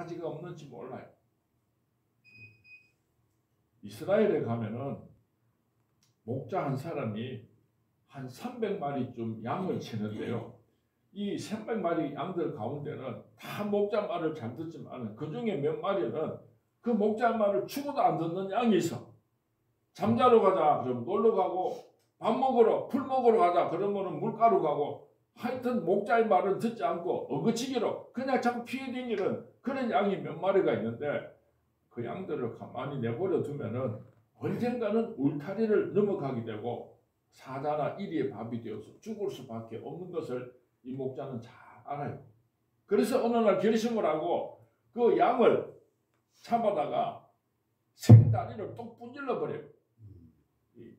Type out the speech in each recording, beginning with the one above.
가지가 없는지 몰라요. 이스라엘에 가면은 목자 한 사람이 한 300마리쯤 양을 치는데요. 이 300마리 양들 가운데는 다 목자 말을 잘 듣지만 그 중에 몇 마리는 그 목자 말을 죽어도 안 듣는 양이 있어. 잠자러 가자 그러면 놀러 가고, 밥 먹으러 풀 먹으러 가자 그러면은 물가로 가고, 하여튼 목자의 말은 듣지 않고 어거치기로 그냥 자꾸 피해 다니는 그런 양이 몇 마리가 있는데, 그 양들을 가만히 내버려 두면은 언젠가는 울타리를 넘어가게 되고 사자나 이리의 밥이 되어서 죽을 수밖에 없는 것을 이 목자는 잘 알아요. 그래서 어느 날 결심을 하고 그 양을 잡아다가 생다리를 똑 분질러 버려요.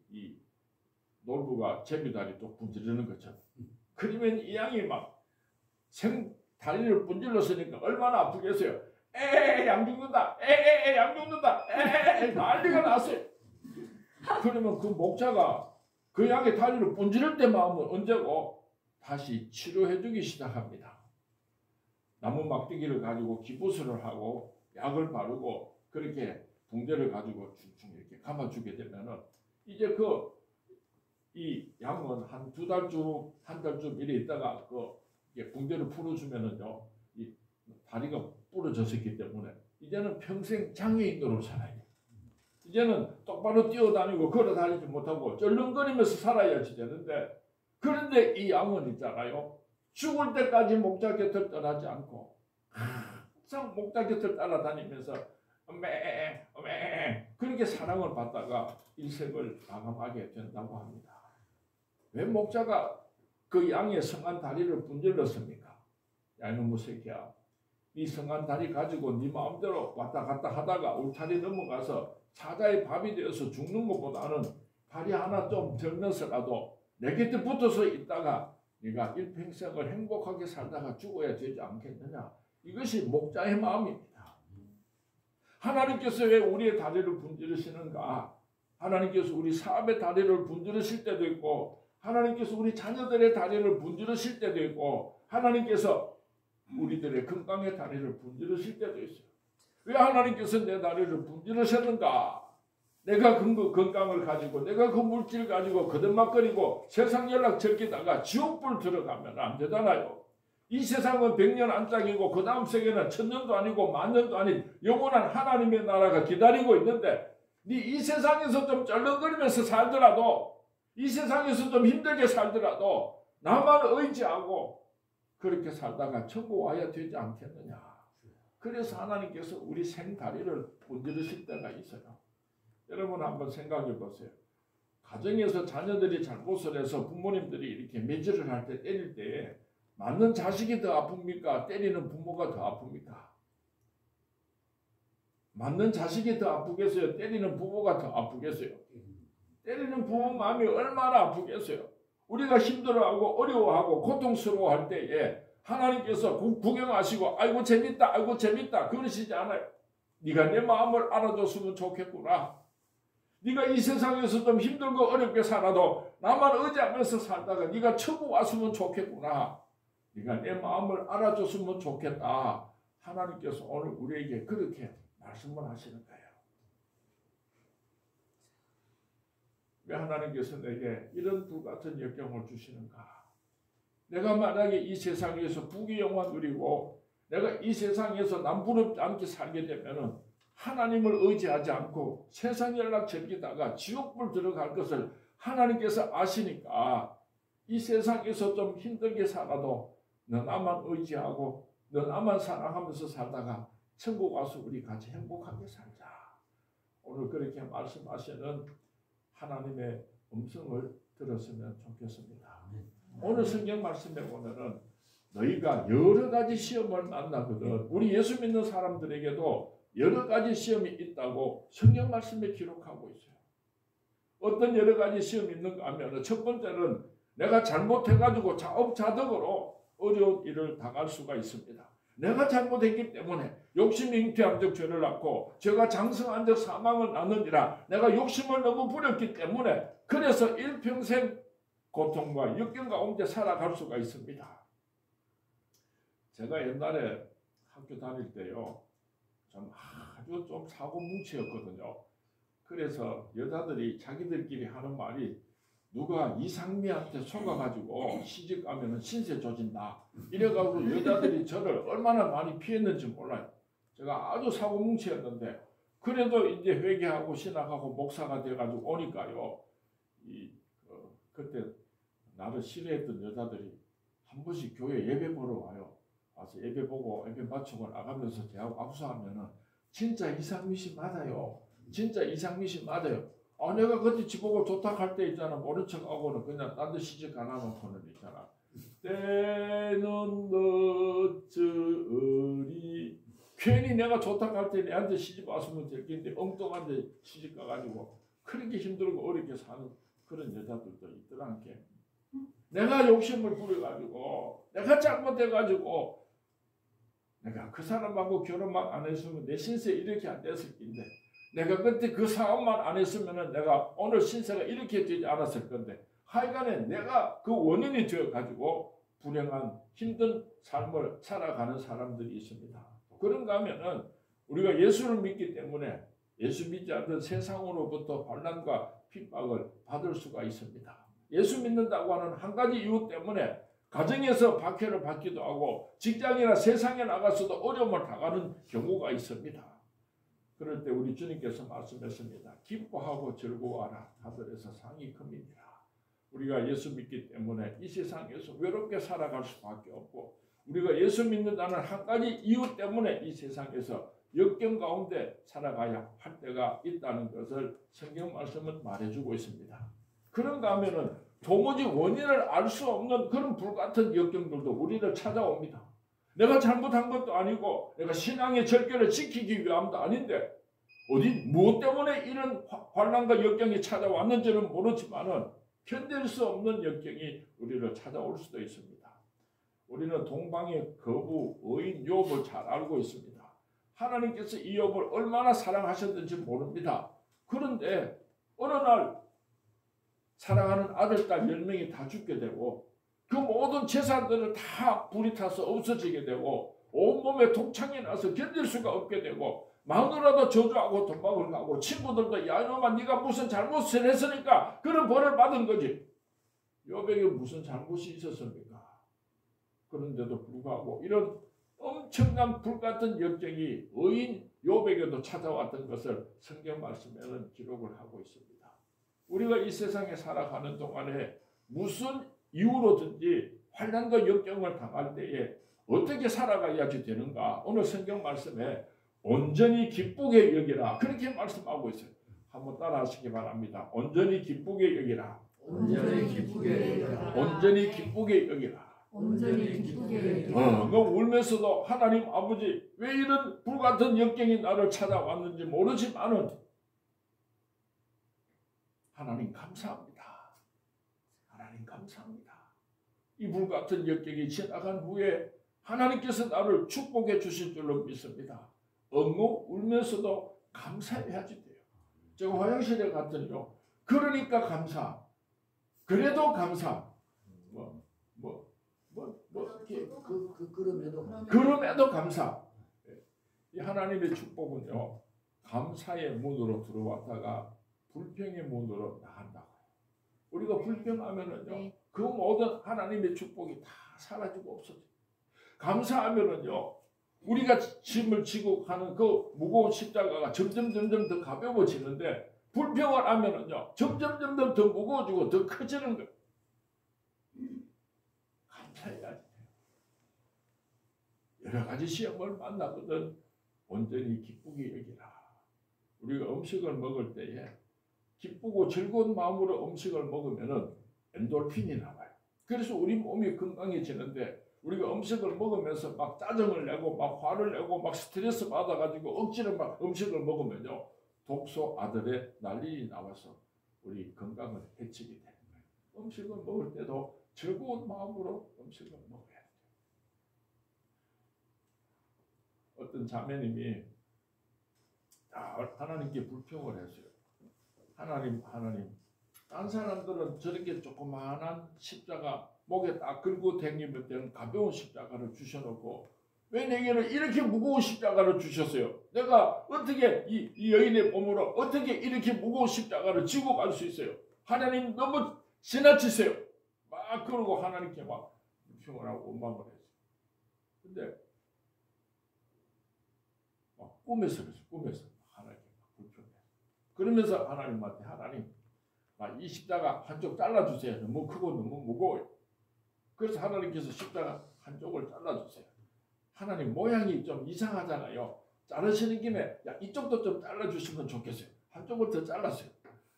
이 놀부가 제비다리 똑 분지르는 것처럼. 그러면 이 양이 막 생다리를 분질렀으니까 얼마나 아프겠어요. 양 죽는다. 양 죽는다. 난리가 났어요. 그러면 그 목자가 그 양의 다리를 분지를 때 마음은 언제고 다시 치료해주기 시작합니다. 나무 막대기를 가지고 기부스를 하고 약을 바르고 그렇게 붕대를 가지고 충충 이렇게 감아주게 되면은 이제 이 양은 한 2달쯤, 한 달쯤 이래 있다가 붕대를 풀어주면은요, 이 다리가 부러졌었기 때문에 이제는 평생 장애인으로 살아요. 이제는 똑바로 뛰어다니고 걸어다니지 못하고 쩔렁거리면서 살아야지 되는데, 그런데 이 양은 있잖아요, 죽을 때까지 목자 곁을 떠나지 않고 항상 목자 곁을 따라다니면서 그렇게 사랑을 받다가 일생을 마감하게 된다고 합니다. 왜 목자가 그 양의 성한 다리를 분질렀습니까? 야 이놈의 새끼야, 이 성한 다리 가지고 네 마음대로 왔다 갔다 하다가 울타리 넘어가서 사자의 밥이 되어서 죽는 것보다는 다리 하나 좀 들면서라도 내 곁에 붙어서 있다가 네가 일평생을 행복하게 살다가 죽어야 되지 않겠느냐. 이것이 목자의 마음입니다. 하나님께서 왜 우리의 다리를 분지르시는가? 하나님께서 우리 사업의 다리를 분지르실 때도 있고, 하나님께서 우리 자녀들의 다리를 분지르실 때도 있고, 하나님께서 우리들의 건강의 다리를 분지르실 때도 있어요. 왜 하나님께서 내 다리를 분지르셨는가? 내가 건강을 가지고 내가 그 물질 가지고 거듭막거리고 세상 연락 즐기다가 지옥불 들어가면 안 되잖아요. 이 세상은 100년 안짝이고 그 다음 세계는 1000년도 아니고 만년도 아닌 영원한 하나님의 나라가 기다리고 있는데, 이 세상에서 좀 쩔렁거리면서 살더라도, 이 세상에서 좀 힘들게 살더라도 나만 의지하고 그렇게 살다가 천국 와야 되지 않겠느냐. 그래서 하나님께서 우리 생다리를 분지르실 때가 있어요. 여러분 한번 생각해 보세요. 가정에서 자녀들이 잘못을 해서 부모님들이 이렇게 매질을 할 때, 때릴 때 맞는 자식이 더 아픕니까? 때리는 부모가 더 아픕니까? 맞는 자식이 더 아프겠어요? 때리는 부모가 더 아프겠어요? 때리는 부모 마음이 얼마나 아프겠어요? 우리가 힘들어하고 어려워하고 고통스러워할 때에 하나님께서 구경하시고 아이고 재밌다, 아이고 재밌다 그러시지 않아요. 네가 내 마음을 알아줬으면 좋겠구나. 네가 이 세상에서 좀 힘들고 어렵게 살아도 나만 의지하면서 살다가 네가 천국 왔으면 좋겠구나. 네가 내 마음을 알아줬으면 좋겠다. 하나님께서 오늘 우리에게 그렇게 말씀을 하시는 거예요. 왜 하나님께서 내게 이런 불같은 역경을 주시는가? 내가 만약에 이 세상에서 부귀영화 누리고 내가 이 세상에서 남부럽지 않게 살게 되면은 하나님을 의지하지 않고 세상 연락 즐기다가 지옥불 들어갈 것을 하나님께서 아시니까 이 세상에서 좀 힘들게 살아도 너 나만 의지하고 너 나만 사랑하면서 살다가 천국 와서 우리 같이 행복하게 살자. 오늘 그렇게 말씀하시는 하나님의 음성을 들었으면 좋겠습니다. 오늘 성경 말씀에 보면은 너희가 여러 가지 시험을 만나거든. 우리 예수 믿는 사람들에게도 여러 가지 시험이 있다고 성경 말씀에 기록하고 있어요. 어떤 여러 가지 시험이 있는가 하면 첫 번째는 내가 잘못해가지고 자업자득으로 어려운 일을 당할 수가 있습니다. 내가 잘못했기 때문에 욕심이 잉태한 적 죄를 낳고 죄가 장성한 적 사망을 낳느니라. 내가 욕심을 너무 부렸기 때문에 그래서 일평생 고통과 역경 가운데 살아갈 수가 있습니다. 제가 옛날에 학교 다닐 때요, 좀 아주 좀 사고뭉치였거든요. 그래서 여자들이 자기들끼리 하는 말이 누가 이상미한테 속아가지고 시집 가면은 신세 조진다. 이래가지고 여자들이 저를 얼마나 많이 피했는지 몰라요. 제가 아주 사고뭉치였는데 그래도 이제 회개하고 신학하고 목사가 돼가지고 오니까요. 그때 나를 싫어했던 여자들이 한 번씩 교회 예배 보러 와요. 와서 예배 보고 예배 마치고 나가면서 저하고 악수하면은 진짜 이상미 씨 맞아요. 진짜 이상미 씨 맞아요. 내가 그때 지보고 좋다 할 때 있잖아. 모른 척하고는 그냥 딴 데 시집 가놔놓고는 있잖아. 때는 어쩌리 괜히 내가 좋다 할 때 내한테 시집 왔으면 될 텐데 엉뚱한 데 시집 가가지고 그렇게 힘들고 어렵게 사는 그런 여자들도 있더라는 게 내가 욕심을 부려가지고 내가 잘못해가지고 내가 그 사람하고 결혼만 안 했으면 내 신세 이렇게 안 됐을 텐데 내가 그때 그 사업만 안 했으면 내가 오늘 신세가 이렇게 되지 않았을 건데 하여간에 내가 그 원인이 되어가지고 불행한 힘든 삶을 살아가는 사람들이 있습니다. 그런가 하면은 우리가 예수를 믿기 때문에 예수 믿지 않는 세상으로부터 환난과 핍박을 받을 수가 있습니다. 예수 믿는다고 하는 한 가지 이유 때문에 가정에서 박해를 받기도 하고 직장이나 세상에 나가서도 어려움을 당하는 경우가 있습니다. 그럴 때 우리 주님께서 말씀했습니다. 기뻐하고 즐거워하라. 하늘에서 상이 큽니다. 우리가 예수 믿기 때문에 이 세상에서 외롭게 살아갈 수밖에 없고 우리가 예수 믿는다는 한 가지 이유 때문에 이 세상에서 역경 가운데 살아가야 할 때가 있다는 것을 성경 말씀은 말해주고 있습니다. 그런가 하면은 도무지 원인을 알 수 없는 그런 불같은 역경들도 우리를 찾아옵니다. 내가 잘못한 것도 아니고 내가 신앙의 절개를 지키기 위함도 아닌데 어디 무엇 때문에 이런 환난과 역경이 찾아왔는지는 모르지만은 견딜 수 없는 역경이 우리를 찾아올 수도 있습니다. 우리는 동방의 거부 의인 욥을 잘 알고 있습니다. 하나님께서 이 욥을 얼마나 사랑하셨는지 모릅니다. 그런데 어느 날 사랑하는 아들, 딸 10명이 다 죽게 되고 그 모든 재산들을 다 불이 타서 없어지게 되고 온몸에 독창이 나서 견딜 수가 없게 되고 마누라도 저주하고 도박을 가고 친구들도 야 이놈아 네가 무슨 잘못을 했으니까 그런 벌을 받은 거지. 욥에게 무슨 잘못이 있었습니까? 그런데도 불구하고 이런 엄청난 불같은 역경이 의인 욥에게도 찾아왔던 것을 성경 말씀에는 기록을 하고 있습니다. 우리가 이 세상에 살아가는 동안에 무슨 이유로든지 환난과 역경을 당할 때에 어떻게 살아가야지 되는가? 오늘 성경 말씀에 온전히 기쁘게 여기라 그렇게 말씀하고 있어요. 한번 따라하시기 바랍니다. 온전히 기쁘게 여기라. 온전히 기쁘게 여기라. 온전히 기쁘게 여기라. 온전히 기쁘게 여기라. 너 울면서도 하나님 아버지 왜 이런 불같은 역경이 나를 찾아왔는지 모르지만은 하나님 감사합니다. 하나님 감사합니다. 이 불같은 역경이 지나간 후에 하나님께서 나를 축복해 주실 줄로 믿습니다. 엉엉 울면서도 감사해야지 돼요. 제가 화장실에 갔더니요. 그러니까 감사. 그래도 감사. 그럼에도 감사. 이 하나님의 축복은요. 감사의 문으로 들어왔다가 불평의 문으로 나간다고요. 우리가 불평하면은요. 그 모든 하나님의 축복이 다 사라지고 없어져요. 감사하면은요. 우리가 짐을 지고 가는 그 무거운 십자가가 점점 더 가벼워지는데 불평을 하면은요. 점점 더 무거워지고 더 커지는 거예요. 감사해야지 돼요. 여러 가지 시험을 만나거든 온전히 기쁘게 여기라. 우리가 음식을 먹을 때에 기쁘고 즐거운 마음으로 음식을 먹으면은 엔돌핀이 나와요. 그래서 우리 몸이 건강해지는데 우리가 음식을 먹으면서 막 짜증을 내고 막 화를 내고 막 스트레스 받아가지고 억지로 막 음식을 먹으면요. 독소 아들의 난리 나와서 우리 건강을 해치게 되는 거예요. 음식을 먹을 때도 즐거운 마음으로 음식을 먹어야 돼요. 어떤 자매님이 하나님께 불평을 했어요. 하나님, 딴 사람들은 저렇게 조그마한 십자가 목에 딱 걸고 다니면 되는 가벼운 십자가를 주셔놓고 왜 내게는 이렇게 무거운 십자가를 주셨어요? 내가 어떻게 이 여인의 몸으로 어떻게 이렇게 무거운 십자가를 지고 갈 수 있어요? 하나님 너무 지나치세요. 막 그러고 하나님께 막 불평을 하고 원망을 했어요. 근데 막 꿈에서 그랬어요. 꿈에서 하나님께 막 불평해. 그러면서 하나님한테 하나님 이 십자가 한쪽 잘라주세요. 너무 크고 너무 무거워요. 그래서 하나님께서 십자가 한쪽을 잘라주세요. 하나님 모양이 좀 이상하잖아요. 자르시는 김에 이쪽도 좀 잘라주시면 좋겠어요. 한쪽을 더 잘랐어요.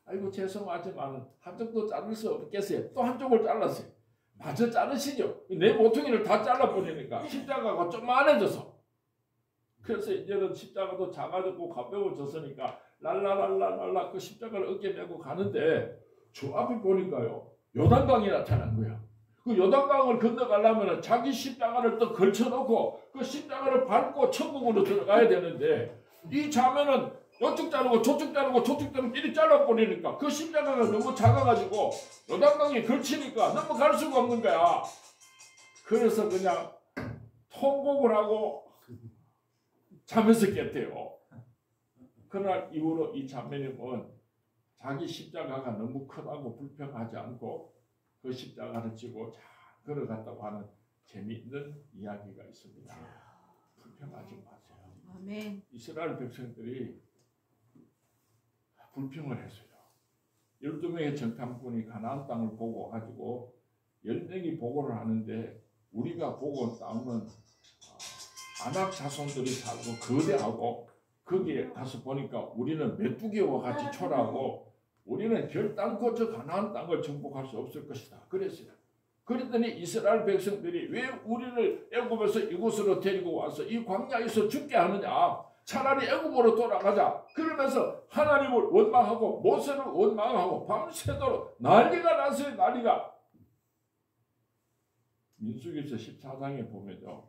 아이고 죄송하지만 한쪽도 자를 수 없겠어요. 또 한쪽을 잘랐어요. 마저 자르시죠. 내 모퉁이를 다 잘라버리니까 십자가가 좀만해져서. 그래서 이제는 십자가도 작아졌고 가벼워졌으니까 랄라랄라랄라 그 십자가를 어깨 메고 가는데 저 앞에 보니까요 요단강이 나타난 거야. 그 요단강을 건너가려면 자기 십자가를 또 걸쳐놓고 그 십자가를 밟고 천국으로 들어가야 되는데 이 자매는 이쪽 자르고 저쪽 자르고 저쪽 자르고 이리 잘라버리니까 그 십자가가 너무 작아가지고 요단강에 걸치니까 넘어갈 수가 없는 거야. 그래서 그냥 통곡을 하고 잠에서 깼대요. 그날 이후로 이 자매님은 자기 십자가가 너무 크다고 불평하지 않고 그 십자가를 지고 잘 걸어갔다고 하는 재미있는 이야기가 있습니다. 불평하지 마세요. 아멘. 이스라엘 백성들이 불평을 했어요. 12명의 정탐꾼이 가나안 땅을 보고 가지고 10명이 보고를 하는데 우리가 보고 온 땅은 아낙 자손들이 살고 거대하고 거기에 가서 보니까 우리는 메뚜기와 같이 초라하고 우리는 결단코 저 가나안 땅을 정복할 수 없을 것이다. 그랬어요. 그랬더니 이스라엘 백성들이 왜 우리를 애굽에서 이곳으로 데리고 와서 이 광야에서 죽게 하느냐. 차라리 애굽으로 돌아가자. 그러면서 하나님을 원망하고 모세를 원망하고 밤새도록 난리가 났어요. 난리가. 민수기서 14장에 보면요.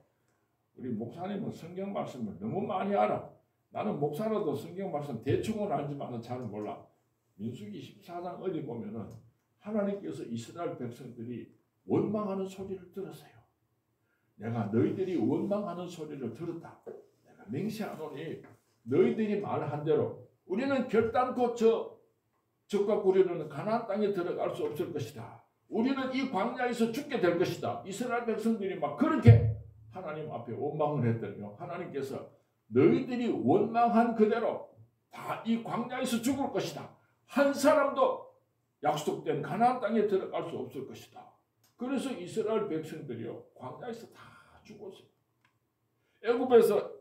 우리 목사님은 성경 말씀을 너무 많이 알아. 나는 목사라도 성경 말씀 대충은 알지만 잘 몰라. 민수기 14장 어디 보면은 하나님께서 이스라엘 백성들이 원망하는 소리를 들었어요. 내가 너희들이 원망하는 소리를 들었다. 내가 맹세하노니 너희들이 말한 대로 우리는 결단코 적과 구려는 가나안 땅에 들어갈 수 없을 것이다. 우리는 이 광야에서 죽게 될 것이다. 이스라엘 백성들이 막 그렇게 하나님 앞에 원망을 했더니요. 하나님께서 너희들이 원망한 그대로 다 이 광야에서 죽을 것이다. 한 사람도 약속된 가나안 땅에 들어갈 수 없을 것이다. 그래서 이스라엘 백성들이요. 광야에서 다 죽었어요. 애굽에서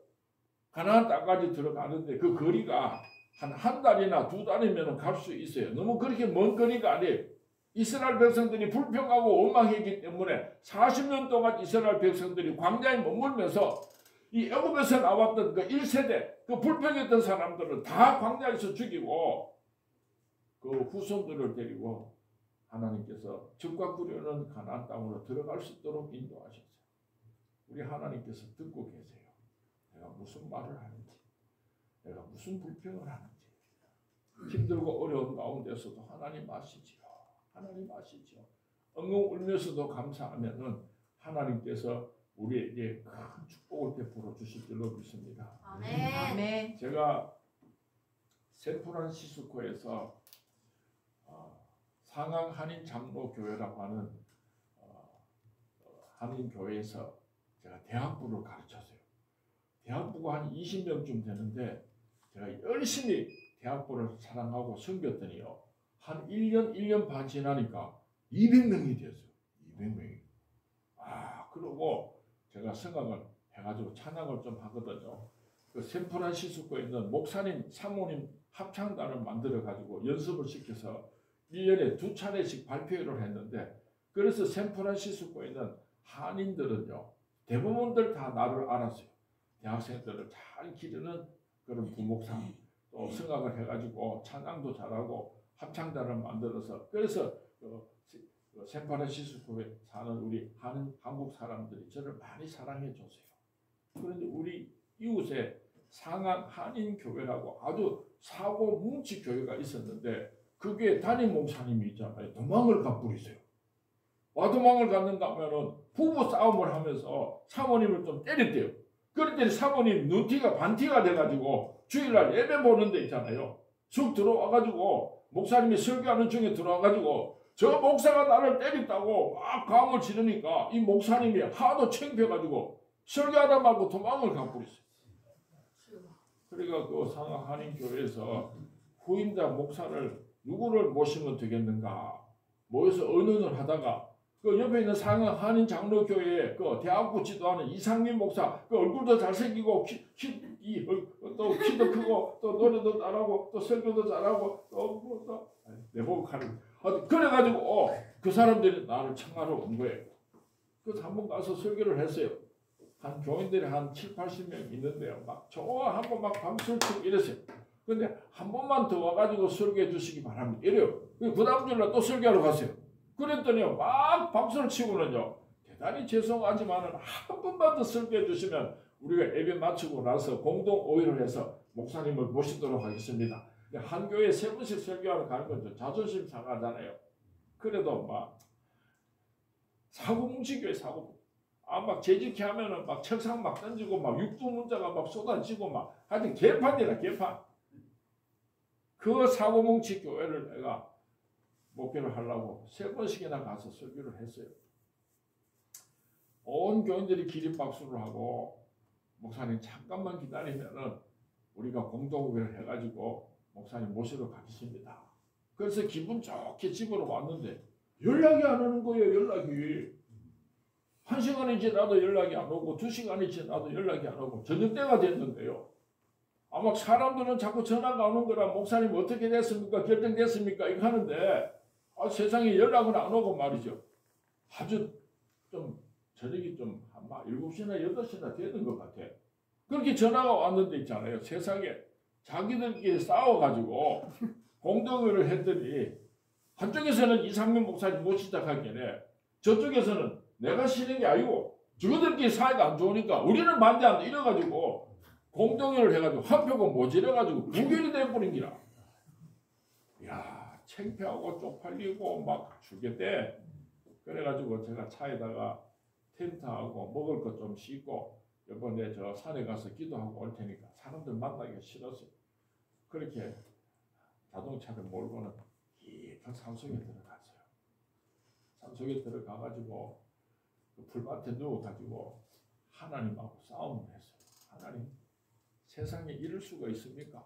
가나안 땅까지 들어가는데 그 거리가 한 달이나 두 달이면 갈 수 있어요. 너무 그렇게 먼 거리가 아니에요. 이스라엘 백성들이 불평하고 원망했기 때문에 40년 동안 이스라엘 백성들이 광야에 머물면서 이 애굽에서 나왔던 그 1세대 그 불평했던 사람들을 다 광야에서 죽이고 그 후손들을 데리고 하나님께서 적과 구려는 가나안 땅으로 들어갈 수 있도록 인도하셨어요. 우리 하나님께서 듣고 계세요. 내가 무슨 말을 하는지, 내가 무슨 불평을 하는지, 힘들고 어려운 가운데서도 하나님 아시지요. 하나님 아시지요. 엉엉 울면서도 감사하면은 하나님께서 우리에게 큰 축복을 베풀어 주실 줄로 믿습니다. 아멘. 제가 샌프란시스코에서 상황 한인 장로 교회라고 하는 한인 교회에서 제가 대학부를 가르쳤어요. 대학부가 한 20명쯤 되는데 제가 열심히 대학부를 사랑하고 섬겼더니요. 한 1년 반 지나니까 200명이 됐어요. 200명이. 그러고 제가 생각을 해가지고 찬양을 좀 하거든요. 그 샌프란시스코에 있는 목사님, 사모님 합창단을 만들어가지고 연습을 시켜서 1년에 2차례씩 발표회를 했는데 그래서 샌프란시스코에 있는 한인들은요. 대부분들 다 나를 알았어요. 대학생들을 잘 기르는 그런 부목사 또 생각을 해가지고 찬양도 잘하고 합창단을 만들어서 그래서 샌프란시스코에 사는 우리 한국 사람들이 저를 많이 사랑해 줬어요. 그런데 우리 이웃에 상암 한인교회라고 아주 사고 뭉치 교회가 있었는데 그게 담임 목사님이 있잖아요. 도망을 가버리세요. 도망을 갔는가 하면은 부부 싸움을 하면서 사모님을 좀 때렸대요. 그랬더니 사모님 눈티가 반티가 돼가지고 주일날 예배 보는 데 있잖아요. 쑥 들어와가지고 목사님이 설교하는 중에 들어와가지고 저 목사가 나를 때렸다고 막 감을 지르니까 이 목사님이 하도 창피해가지고 설교하다 말고 도망을 가버렸어요. 그러니까 그 상하 한인교회에서 후임자 목사를 누구를 모시면 되겠는가 모여서 의논을 하다가 그 옆에 있는 상하 한인 장로교회 그 대학부 지도하는 이상민 목사 그 얼굴도 잘생기고 또 키도 크고 또 노래도 잘하고 또 설교도 잘하고 또 내보고 가는 그래가지고 그 사람들이 나를 청하러 온 거예요. 그래서 한번 가서 설교를 했어요. 한 교인들이 한 7, 80명 있는데요. 막 좋아 한번 막 박수를 치고 이랬어요. 근데 한 번만 더 와가지고 설교해 주시기 바랍니다. 이래요. 그 다음 주날 또 설교하러 갔어요. 그랬더니요 막 박수를 치고는요 대단히 죄송하지만은 한 번만 더 설교해 주시면 우리가 예배 마치고 나서 공동 오일을 해서 목사님을 모시도록 하겠습니다. 한 교회에 3번씩 설교하러 가는 건 좀 자존심 상하잖아요. 그래도 막 사고뭉치교회 사고 막 재직해 하면은 막 책상 막 던지고 막 육두문자가 막 쏟아지고 막 하여튼 개판이라 개판. 그 사고뭉치 교회를 내가 목회를 하려고 3번씩이나 가서 설교를 했어요. 온 교인들이 기립박수를 하고 목사님 잠깐만 기다리면은 우리가 공동회를 해가지고 목사님 모시러 가겠습니다. 그래서 기분 좋게 집으로 왔는데 연락이 안 오는 거예요. 연락이 1시간이 지나도 연락이 안 오고 2시간이 지나도 연락이 안 오고 저녁 때가 됐는데요. 아마 사람들은 자꾸 전화가 오는 거라 목사님 어떻게 됐습니까? 결정됐습니까? 이거 하는데 세상에 연락은 안 오고 말이죠. 아주 좀 저녁이 좀 아마 7시나 8시나 되는 것 같아. 그렇게 전화가 왔는데 있잖아요. 세상에 자기들끼리 싸워가지고 공동회를 했더니 한쪽에서는 이상민 목사님 모시자 하길래 저쪽에서는 내가 싫은 게 아니고 저들끼리 사이가 안 좋으니까 우리는 반대한다 이래가지고 공동회를 해가지고 한 표가 모자라가지고 부결이 돼버린 기라. 이야 창피하고 쪽팔리고 막 죽겠대. 그래가지고 제가 차에다가 텐트하고 먹을 것 좀 싣고 이번에 저 산에 가서 기도하고 올 테니까 사람들 만나기가 싫었어요. 그렇게 자동차를 몰고는 깊은 산속에 들어갔어요. 산속에 들어가가지고 그 풀밭에 누워가지고 하나님하고 싸움을 했어요. 하나님 세상에 이럴 수가 있습니까?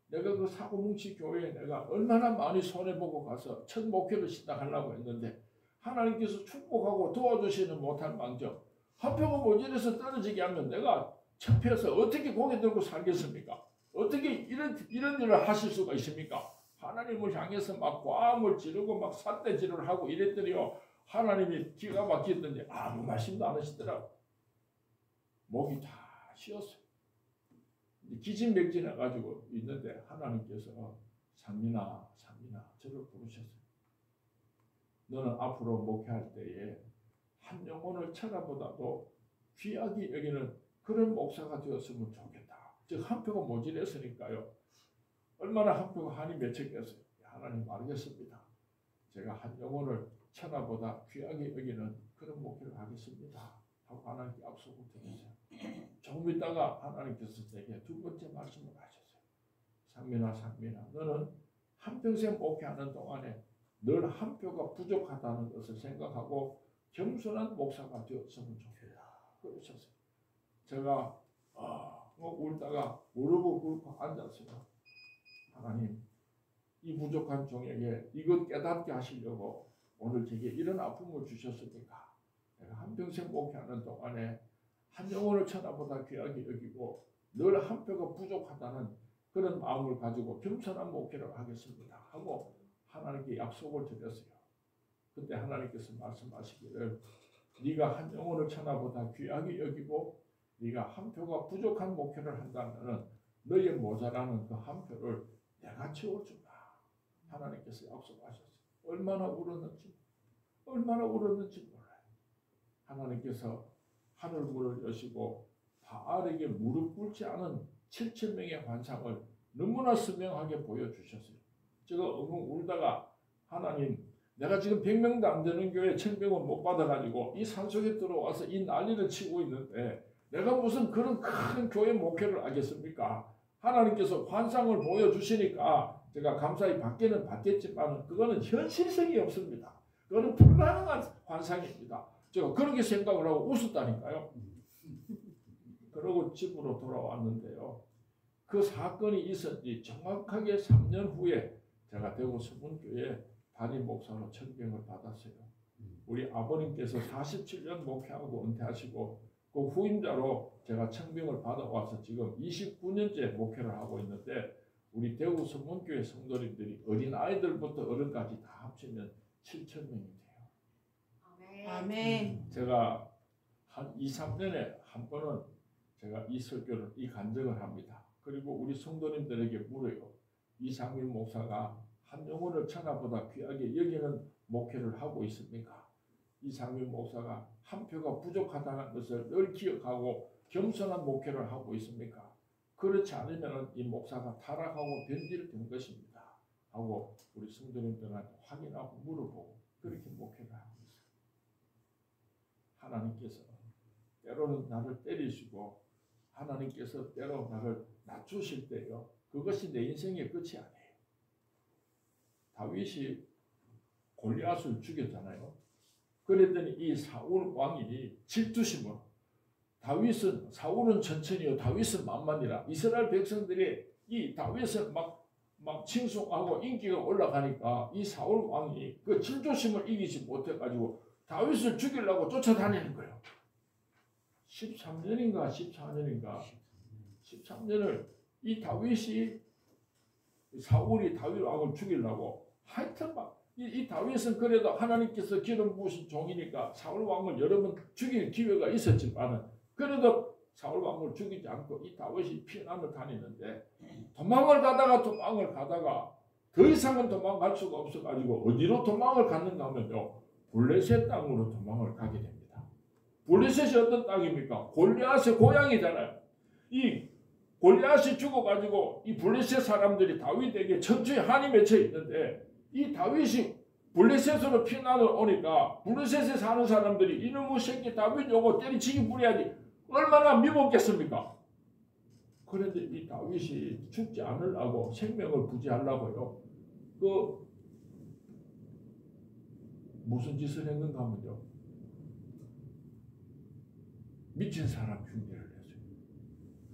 내가 그 사고뭉치 교회에 내가 얼마나 많이 손해보고 가서 첫 목회를 시작하려고 했는데 하나님께서 축복하고 도와주시는 못할 망정 한 표가 모자라서 떨어지게 하면 내가 창피해서 어떻게 고개 들고 살겠습니까? 어떻게 이런 일을 하실 수가 있습니까? 하나님을 향해서 막 꽝을 지르고 막 삿대질을 하고 이랬더니요 하나님이 기가 막히던데 아무 말씀도 안 하시더라고. 목이 다 쉬었어요. 기진맥진해가지고 있는데 하나님께서 상민아 저를 부르셨어요. 너는 앞으로 목회할 때에 한 영혼을 천하보다도 귀하게 여기는 그런 목사가 되었으면 좋겠다. 즉 한 표가 모자랐으니까요. 얼마나 한 표가 한이 맺혔겠어요. 하나님 알겠습니다. 제가 한 영혼을 천하보다 귀하게 여기는 그런 목회를 하겠습니다. 하고 하나님께 약속을 드렸어요. 조금 있다가 하나님께서 제게 2번째 말씀을 하셨어요. 상민아 너는 한평생 목회하는 동안에 늘 한 표가 부족하다는 것을 생각하고 겸손한 목사가 되었으면 좋겠다. 그러셨어요. 제가 울다가 무릎을 꿇고 앉았어요. 하나님 이 부족한 종에게 이것 깨닫게 하시려고 오늘 제게 이런 아픔을 주셨습니까? 내가 한평생 목회하는 동안에 한 영혼을 천하보다 귀하게 여기고 늘 한 표가 부족하다는 그런 마음을 가지고 겸손한 목회를 하겠습니다. 하고 하나님께 약속을 드렸어요. 그때 하나님께서 말씀하시기를 네가 한 영혼을 천하보다 귀하게 여기고 네가 한 표가 부족한 목회를 한다면 너의 모자라는 그 한 표를 내가 채워준다. 하나님께서 약속하셨어요. 얼마나 울었는지 몰라요. 하나님께서 하늘 문을 여시고 바알에게 무릎 꿇지 않은 7,000명의 환상을 너무나 선명하게 보여주셨어요. 제가 엉엉 울다가 하나님 내가 지금 100명도 안 되는 교회 1,000명을 못 받아가지고 이 산속에 들어와서 이 난리를 치고 있는데 내가 무슨 그런 큰 교회 목회를 하겠습니까? 하나님께서 환상을 보여주시니까 제가 감사히 받기는 받겠지만 그거는 현실성이 없습니다. 그거는 불가능한 환상입니다. 제가 그렇게 생각을 하고 웃었다니까요. 그러고 집으로 돌아왔는데요. 그 사건이 있은 지 정확하게 3년 후에 제가 대구 서문교회 담임 목사로 청빙을 받았어요. 우리 아버님께서 47년 목회하고 은퇴하시고 그 후임자로 제가 청빙을 받아와서 지금 29년째 목회를 하고 있는데 우리 대구 서문교회 성도님들이 어린아이들부터 어른까지 다 합치면 7,000명이 돼요. 아멘. 제가 한 2, 3년에 한 번은 제가 이 설교를 이 간증을 합니다. 그리고 우리 성도님들에게 물어요. 이상민 목사가 한 영혼을 천하보다 귀하게 여기는 목회를 하고 있습니까? 이상민 목사가 한 표가 부족하다는 것을 늘 기억하고 겸손한 목회를 하고 있습니까? 그렇지 않으면 이 목사가 타락하고 변질된 것입니다. 하고 우리 성도님들한테 확인하고 물어보고 그렇게 목회를 하고 있어요. 하나님께서 때로는 나를 때리시고 하나님께서 때로 나를 낮추실 때요. 그것이 내 인생의 끝이 아니에요. 다윗이 골리앗을 죽였잖아요. 그랬더니 이 사울 왕이 질투심으로 사울은 천천히요 다윗은 만만이라 이스라엘 백성들이 이 다윗을 막 칭송하고 인기가 올라가니까 이 사울 왕이 그 질투심을 이기지 못해가지고 다윗을 죽이려고 쫓아다니는 거예요. 13년인가 14년인가 13년을 이 다윗이 사울이 다윗 왕을 죽이려고 하여튼 이 다윗은 그래도 하나님께서 기름 부으신 종이니까 사울 왕을 여러 번 죽일 기회가 있었지만 그래도 사울 왕을 죽이지 않고 이 다윗이 피난을 다니는데 도망을 가다가 더 이상은 도망갈 수가 없어가지고 어디로 도망을 갔는가 하면요 블레셋 땅으로 도망을 가게 됩니다. 블레셋이 어떤 땅입니까? 골리앗의 고향이잖아요. 이 골리앗이 죽어가지고 이 블레셋 사람들이 다윗에게 천추에 한이 맺혀 있는데 이 다윗이 블레셋으로 피난을 오니까 블레셋에 사는 사람들이 이놈의 새끼 다윗 요거 때리치기 부려야지 얼마나 미웠겠습니까? 그런데 이 다윗이 죽지 않으려고 생명을 부지하려고요. 무슨 짓을 했는가 하면요. 미친 사람 흉내를 냈어요.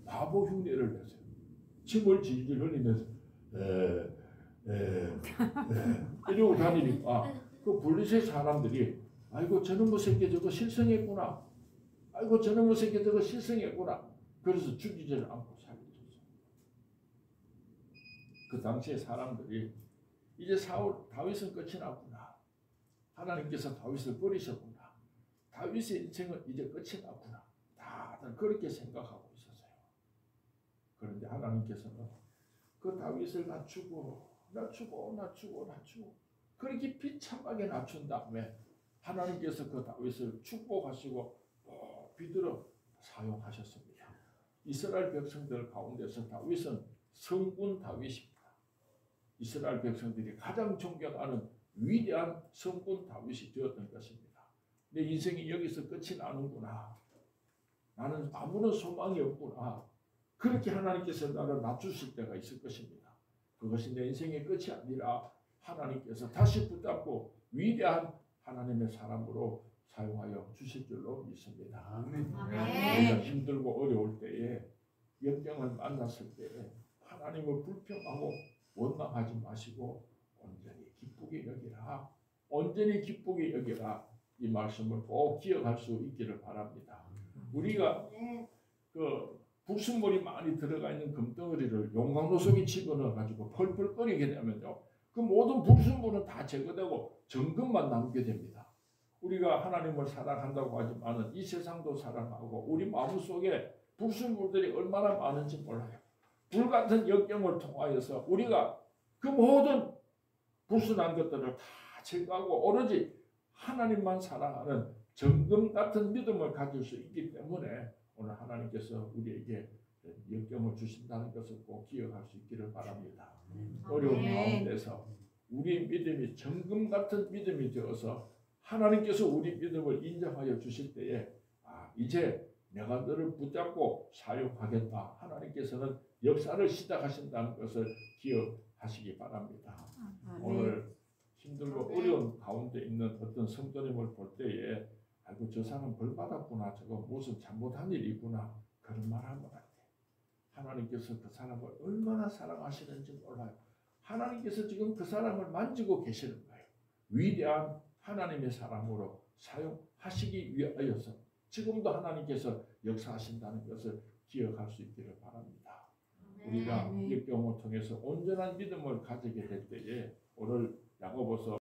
바보 흉내를 냈어요. 침을 질질 흘리면서 이러고 다니니까 그 블레셋 사람들이 아이고 저놈의 새끼 저거 실성했구나. 아이고 저놈의 새끼 저거 실성했구나. 그래서 죽이지를 않고 살려줬어요. 그 당시에 사람들이 이제 다윗은 끝이 났구나. 하나님께서 다윗을 버리셨구나. 다윗의 인생은 이제 끝이 났구나. 다들 그렇게 생각하고 있었어요. 그런데 하나님께서는 그 다윗을 낮추고 그렇게 비참하게 낮춘 다음에 하나님께서 그 다윗을 축복하시고 비들어 사용하셨습니다. 이스라엘 백성들 가운데서 다윗은 성군 다윗입니다. 이스라엘 백성들이 가장 존경하는 위대한 성군 다윗이 되었던 것입니다. 내 인생이 여기서 끝이 나는구나. 나는 아무런 소망이 없구나. 그렇게 하나님께서 나를 낮추실 때가 있을 것입니다. 그것이 내 인생의 끝이 아니라 하나님께서 다시 붙잡고 위대한 하나님의 사람으로 사용하여 주실 줄로 믿습니다. 아멘. 우리가 힘들고 어려울 때에 역경을 만났을 때에 하나님을 불평하고 원망하지 마시고 온전히 기쁘게 여기라. 온전히 기쁘게 여기라. 이 말씀을 꼭 기억할 수 있기를 바랍니다. 우리가 그 불순물이 많이 들어가 있는 금덩어리를 용광로 속에 집어넣어 가지고 펄펄 끓이게 되면요, 그 모든 불순물은 다 제거되고 정금만 남게 됩니다. 우리가 하나님을 사랑한다고 하지만은 이 세상도 사랑하고 우리 마음속에 불순물들이 얼마나 많은지 몰라요. 불같은 역경을 통하여서 우리가 그 모든 불순한 것들을 다 제거하고 오로지 하나님만 사랑하는 정금 같은 믿음을 가질 수 있기 때문에 오늘 하나님께서 우리에게 역경을 주신다는 것을 꼭 기억할 수 있기를 바랍니다. 어려운 가운데서 우리 믿음이 정금 같은 믿음이 되어서 하나님께서 우리 믿음을 인정하여 주실 때에 이제 내가 너를 붙잡고 사용하겠다. 하나님께서는 역사를 시작하신다는 것을 기억하시기 바랍니다. 오늘 힘들고 어려운 가운데 있는 어떤 성도님을 볼 때에 아이고 저 사람 벌 받았구나, 저거 무슨 잘못한 일이 있구나, 그런 말 하면 안 돼. 하나님께서 그 사람을 얼마나 사랑하시는지 몰라요. 하나님께서 지금 그 사람을 만지고 계시는 거예요. 위대한 하나님의 사람으로 사용하시기 위하여서 지금도 하나님께서 역사하신다는 것을 기억할 수 있기를 바랍니다. 우리가 아멘. 이 경험을 통해서 온전한 믿음을 가지게 될 때에 오늘 야고보서